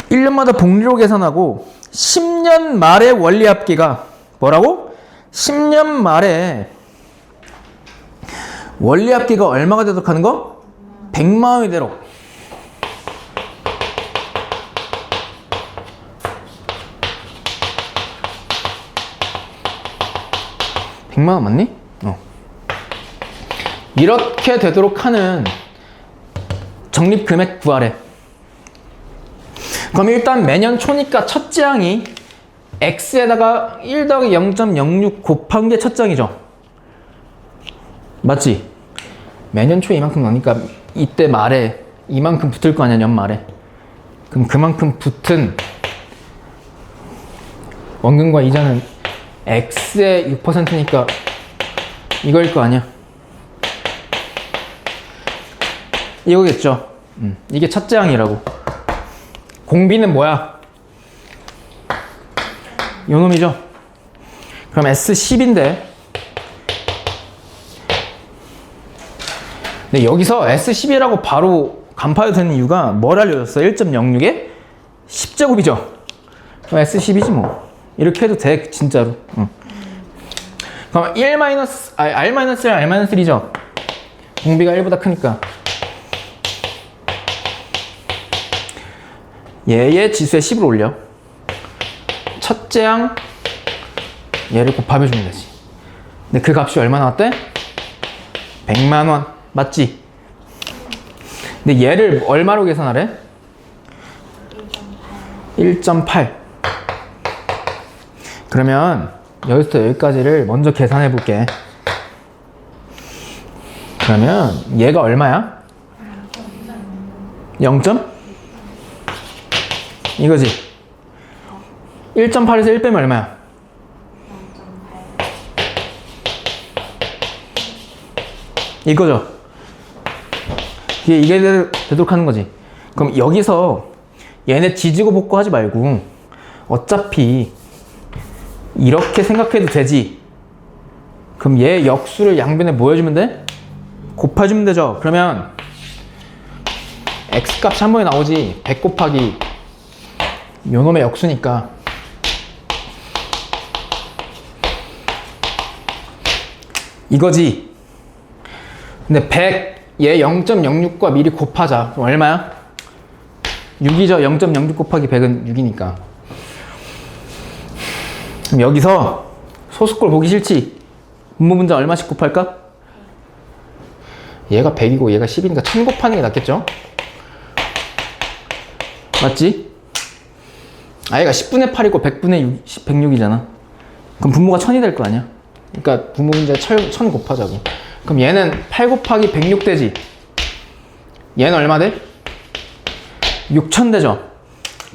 1년마다 복리로 계산하고 10년 말의 원리 합계가 뭐라고? 10년 말에 원리 합계가 얼마가 되도록 하는 거? 100만 원이 되도록. (100만 원) 맞니? 이렇게 되도록 하는 적립 금액 구하래. 그럼 일단 매년 초니까 첫 장이 X에다가 1 더하기 0.06 곱한 게 첫 장이죠. 맞지? 매년 초에 이만큼 넣으니까 이때 말에 이만큼 붙을 거 아니야, 년 말에. 그럼 그만큼 붙은 원금과 이자는 X의 6%니까 이거일 거 아니야. 이거겠죠. 이게 첫 장이라고. 공비는 뭐야? 요놈이죠. 그럼 S10인데 근데 여기서 S10이라고 바로 간파해도 되는 이유가 뭘 알려줬어? 1.06에 10제곱이죠. 그럼 S10이지 뭐. 이렇게 해도 돼, 진짜로. 그럼 1 마이너스, R 마이너스 1, R 마이너스 1이죠? 공비가 1보다 크니까. 얘의 지수에 10을 올려. 첫째 항 얘를 곱하면 되지. 근데 그 값이 얼마 나왔대? 100만 원. 맞지? 근데 얘를 얼마로 계산하래? 1.8. 그러면 여기서부터 여기까지를 먼저 계산해 볼게. 그러면 얘가 얼마야? 0점? 이거지? 1.8에서 1 빼면 얼마야? 0.8. 이거죠? 이게 되도록 하는 거지. 그럼 여기서 얘네 지지고 볶고 하지 말고 어차피 이렇게 생각해도 되지. 그럼 얘 역수를 양변에 뭐 해주면 돼? 곱해주면 되죠. 그러면 x값이 한 번에 나오지. 100 곱하기 요놈의 역수니까 이거지. 근데 100 얘 0.06과 미리 곱하자. 그럼 얼마야? 6이죠. 0.06 곱하기 100은 6이니까. 그럼 여기서 소수꼴 보기 싫지? 분모 분자 얼마씩 곱할까? 얘가 100이고 얘가 10이니까 1000 곱하는 게 낫겠죠? 맞지? 아, 얘가 10분의 8이고 100분의 6, 106이잖아. 그럼 분모가 1000이 될 거 아니야? 그러니까 분모 분자 1000 곱하자고. 그럼 얘는 8 곱하기 106 되지? 얘는 얼마 돼? 6000 되죠?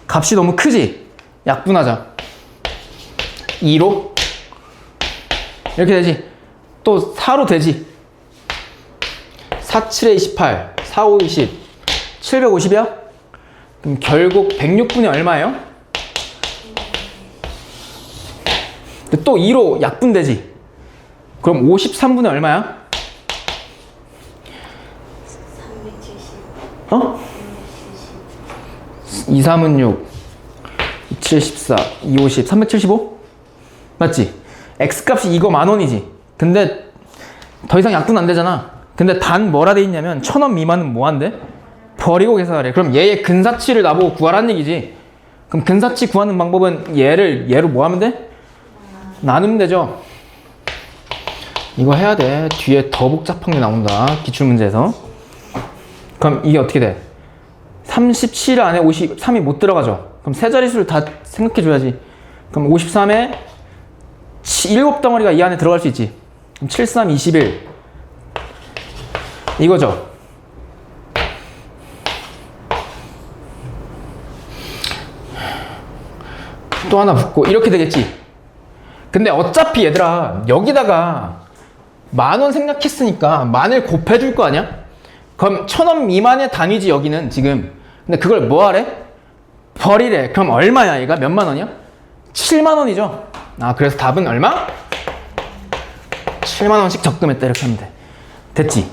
값이 너무 크지? 약분하자. 2로? 이렇게 되지? 또 4로 되지? 4, 7에 28, 4, 5, 20, 750이야? 그럼 결국 106분이 얼마예요? 근데 또 2로 약분되지? 그럼 53분이 얼마야? 370. 어? 2, 3은 6, 2, 7, 14, 2, 50, 375? 맞지? X값이 이거 10,000원이지. 근데 더 이상 약분 안 되잖아. 근데 단 뭐라 돼 있냐면 1,000원 미만은 뭐 한대? 버리고 계산하래. 그럼 얘의 근사치를 나보고 구하라는 얘기지. 그럼 근사치 구하는 방법은 얘로 뭐 하면 돼? 나누면 되죠. 이거 해야 돼. 뒤에 더 복잡한 게 나온다. 기출문제에서. 그럼 이게 어떻게 돼? 37 안에 53이 못 들어가죠. 그럼 세 자릿수를 다 생각해 줘야지. 그럼 53에 7덩어리가 이 안에 들어갈 수 있지. 그럼 7, 3, 21 이거죠. 또 하나 붙고 이렇게 되겠지. 근데 어차피 얘들아 여기다가 10,000원 생략했으니까 10,000을 곱해줄 거 아니야? 그럼 1,000원 미만의 단위지 여기는 지금. 근데 그걸 뭐 하래? 버리래. 그럼 얼마야 얘가? 몇만 원이야? 7만 원이죠. 아, 그래서 답은 얼마? 7만 원씩 적금했다 이렇게 하면 돼. 됐지?